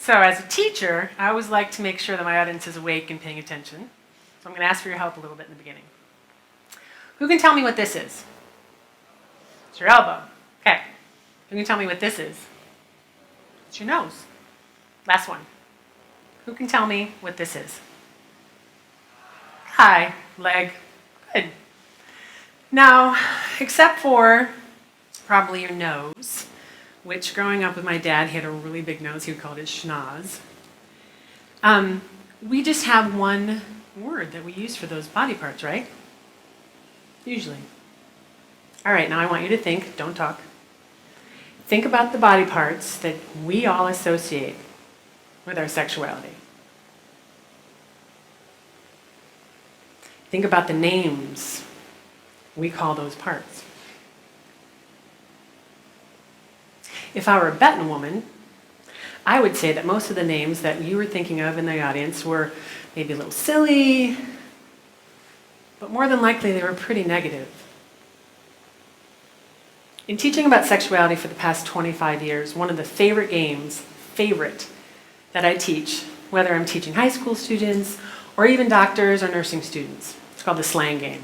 So as a teacher, I always like to make sure that my audience is awake and paying attention. So I'm going to ask for your help a little bit in the beginning. Who can tell me what this is? It's your elbow. Okay. Who can tell me what this is? It's your nose. Last one. Who can tell me what this is? Hi, leg. Good. Now, except for probably your nose, which growing up with my dad, he had a really big nose. He would call it his schnoz. We just have one word that we use for those body parts, right? Usually. All right, now I want you to think, don't talk. Think about the body parts that we all associate with our sexuality. Think about the names we call those parts. If I were a betting woman, I would say that most of the names that you were thinking of in the audience were maybe a little silly, but more than likely they were pretty negative. In teaching about sexuality for the past 25 years, one of the favorite games that I teach, whether I'm teaching high school students or even doctors or nursing students, it's called the slang game.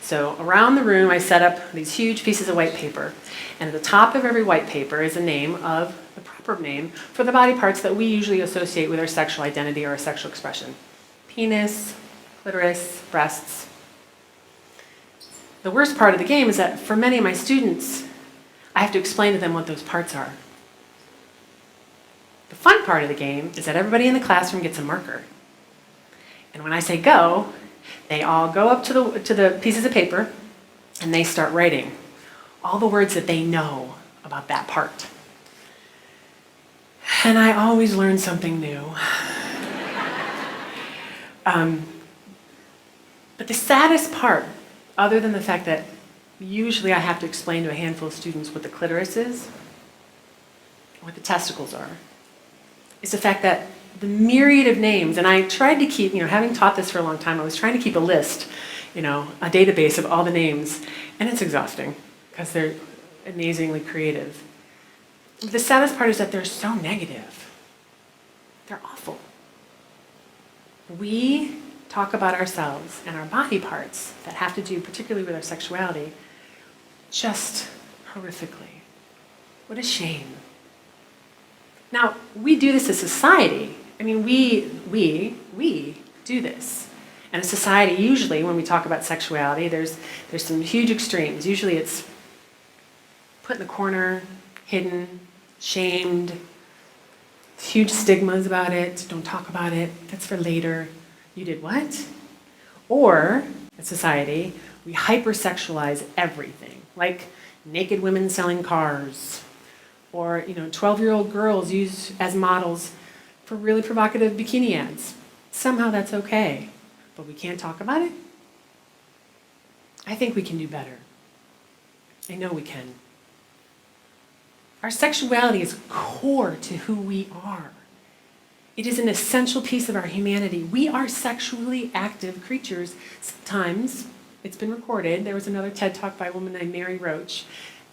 So around the room, I set up these huge pieces of white paper, and at the top of every white paper is a name of the proper name for the body parts that we usually associate with our sexual identity or our sexual expression. Penis, clitoris, breasts. The worst part of the game is that for many of my students, I have to explain to them what those parts are. The fun part of the game is that everybody in the classroom gets a marker. And when I say go, they all go up to the pieces of paper and they start writing all the words that they know about that part. And I always learn something new. But the saddest part, other than the fact that usually I have to explain to a handful of students what the clitoris is, what the testicles are, is the fact that the myriad of names, and I tried to keep, having taught this for a long time, I was trying to keep a list, a database of all the names, and it's exhausting because they're amazingly creative. The saddest part is that they're so negative. They're awful. We talk about ourselves and our body parts that have to do particularly with our sexuality just horrifically. What a shame. Now, we do this as society. I mean, we do this. And as society, usually when we talk about sexuality, there's some huge extremes. Usually it's put in the corner, hidden, shamed, huge stigmas about it, don't talk about it, that's for later. You did what? Or, as society, we hypersexualize everything, like naked women selling cars, or 12-year-old girls used as models for really provocative bikini ads. Somehow that's okay, but we can't talk about it? I think we can do better. I know we can. Our sexuality is core to who we are. It is an essential piece of our humanity. We are sexually active creatures. Sometimes, it's been recorded, there was another TED Talk by a woman named Mary Roach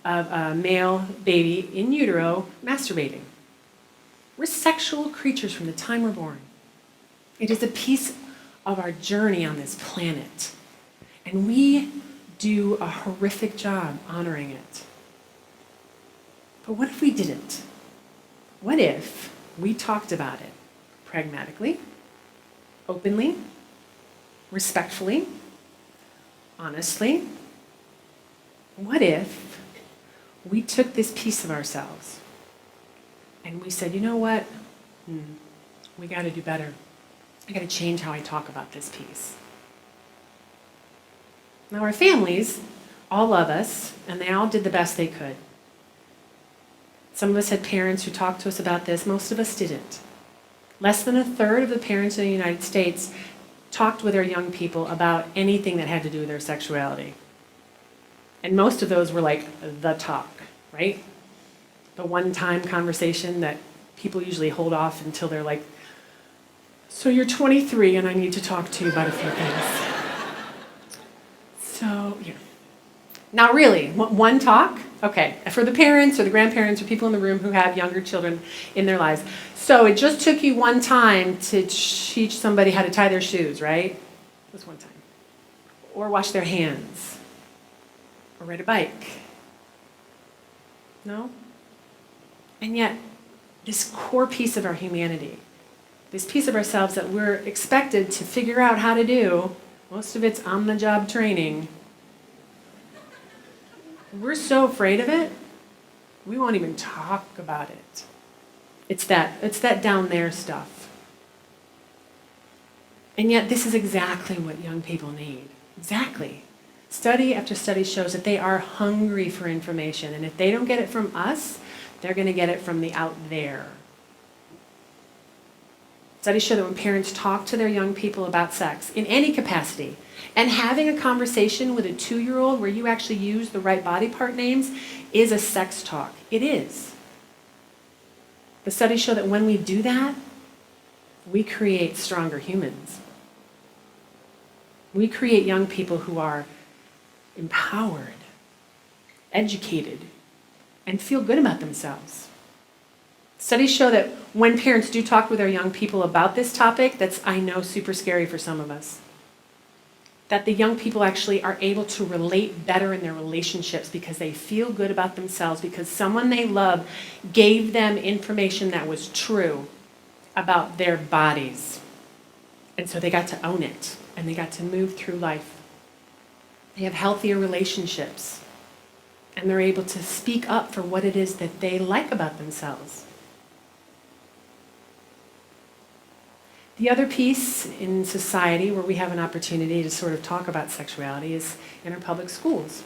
of a male baby in utero masturbating. We're sexual creatures from the time we're born. It is a piece of our journey on this planet. And we do a horrific job honoring it. But what if we didn't? What if we talked about it pragmatically, openly, respectfully, honestly? What if we took this piece of ourselves and we said, you know what? We got to do better. I got to change how I talk about this piece. Now, our families all love us, and they all did the best they could. Some of us had parents who talked to us about this. Most of us didn't. Less than a third of the parents in the United States talked with their young people about anything that had to do with their sexuality. And most of those were like the talk, right? The one-time conversation that people usually hold off until they're like, so you're 23 and I need to talk to you about a few things. So, yeah. Now really, one talk? Okay, for the parents or the grandparents or people in the room who have younger children in their lives. So it just took you one time to teach somebody how to tie their shoes, right? Just one time. Or wash their hands. Or ride a bike. No? And yet, this core piece of our humanity, this piece of ourselves that we're expected to figure out how to do, most of it's on-the-job training. We're so afraid of it, we won't even talk about it. It's that down there stuff. And yet this is exactly what young people need. Exactly. Study after study shows that they are hungry for information, and if they don't get it from us, they're going to get it from the out there. Studies show that when parents talk to their young people about sex, in any capacity, and having a conversation with a 2-year-old where you actually use the right body part names is a sex talk. It is. The studies show that when we do that, we create stronger humans. We create young people who are empowered, educated, and feel good about themselves. Studies show that when parents do talk with their young people about this topic, that's, I know, super scary for some of us, that the young people actually are able to relate better in their relationships because they feel good about themselves, because someone they love gave them information that was true about their bodies. And so they got to own it, and they got to move through life. They have healthier relationships, and they're able to speak up for what it is that they like about themselves. The other piece in society where we have an opportunity to sort of talk about sexuality is in our public schools.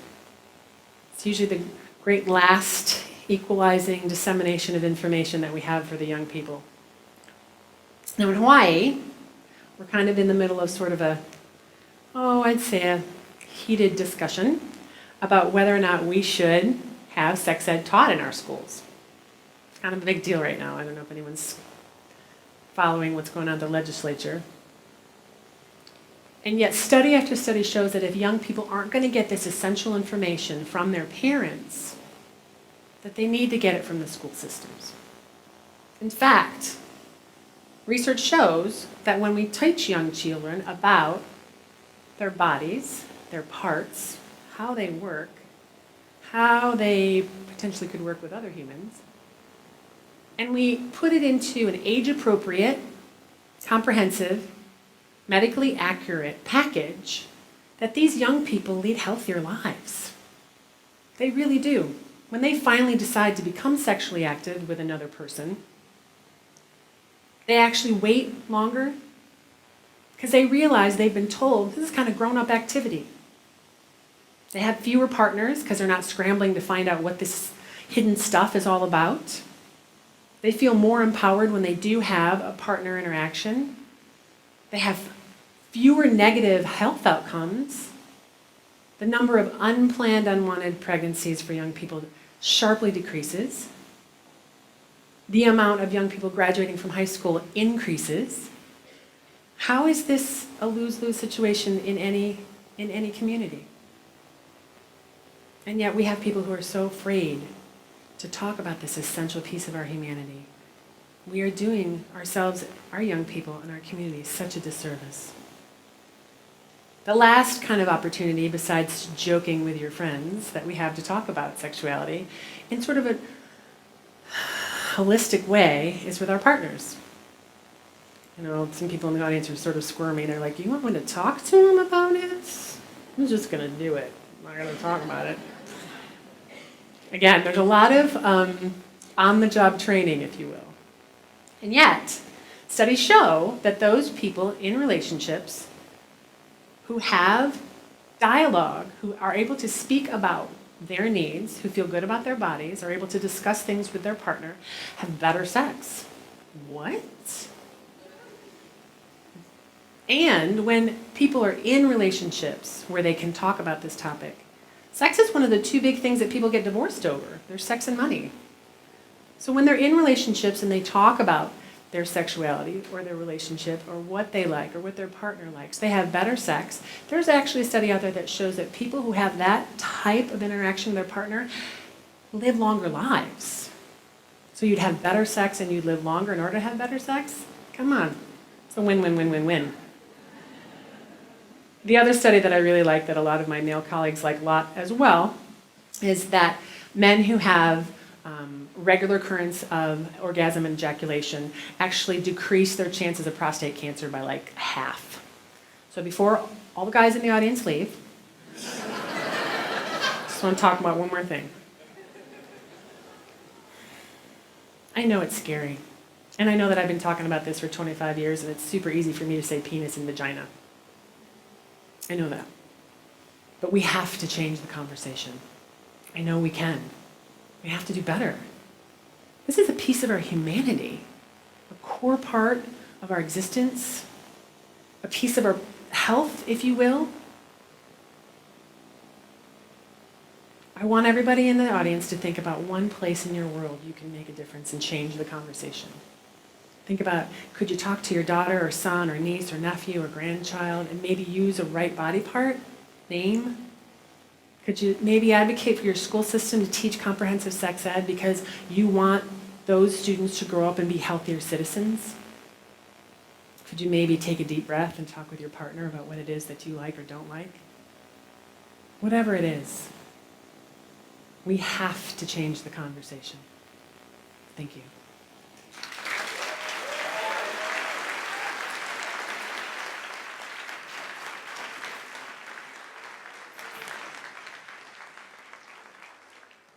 It's usually the great last equalizing dissemination of information that we have for the young people. Now in Hawaii, we're kind of in the middle of sort of I'd say a heated discussion about whether or not we should have sex ed taught in our schools. It's kind of a big deal right now. I don't know if anyone's following what's going on in the legislature. And yet study after study shows that if young people aren't going to get this essential information from their parents, that they need to get it from the school systems. In fact, research shows that when we teach young children about their bodies, their parts, how they work, how they potentially could work with other humans, and we put it into an age-appropriate, comprehensive, medically accurate package, that these young people lead healthier lives. They really do. When they finally decide to become sexually active with another person, they actually wait longer because they realize they've been told this is kind of grown-up activity. They have fewer partners because they're not scrambling to find out what this hidden stuff is all about. They feel more empowered when they do have a partner interaction. They have fewer negative health outcomes. The number of unplanned, unwanted pregnancies for young people sharply decreases. The amount of young people graduating from high school increases. How is this a lose-lose situation in any community? And yet we have people who are so afraid to talk about this essential piece of our humanity. We are doing ourselves, our young people, and our community such a disservice. The last kind of opportunity, besides joking with your friends, that we have to talk about sexuality in sort of a holistic way is with our partners. You know, some people in the audience are sort of squirmy. They're like, you want me to talk to them about it? I'm just going to do it. I'm not going to talk about it. Again, there's a lot of on-the-job training, if you will. And yet, studies show that those people in relationships who have dialogue, who are able to speak about their needs, who feel good about their bodies, are able to discuss things with their partner, have better sex. What? And when people are in relationships where they can talk about this topic, sex is one of the two big things that people get divorced over. There's sex and money. So when they're in relationships and they talk about their sexuality or their relationship or what they like or what their partner likes, they have better sex. There's actually a study out there that shows that people who have that type of interaction with their partner live longer lives. So you'd have better sex and you'd live longer in order to have better sex? Come on. It's a win, win, win, win, win. The other study that I really like, that a lot of my male colleagues like a lot as well, is that men who have regular occurrence of orgasm and ejaculation actually decrease their chances of prostate cancer by like half. So before all the guys in the audience leave, just want to talk about one more thing. I know it's scary. And I know that I've been talking about this for 25 years, and it's super easy for me to say penis and vagina. I know that. But we have to change the conversation. I know we can. We have to do better. This is a piece of our humanity, a core part of our existence, a piece of our health, if you will. I want everybody in the audience to think about one place in your world you can make a difference and change the conversation. Think about, could you talk to your daughter or son or niece or nephew or grandchild and maybe use a right body part, name? Could you maybe advocate for your school system to teach comprehensive sex ed because you want those students to grow up and be healthier citizens? Could you maybe take a deep breath and talk with your partner about what it is that you like or don't like? Whatever it is, we have to change the conversation. Thank you.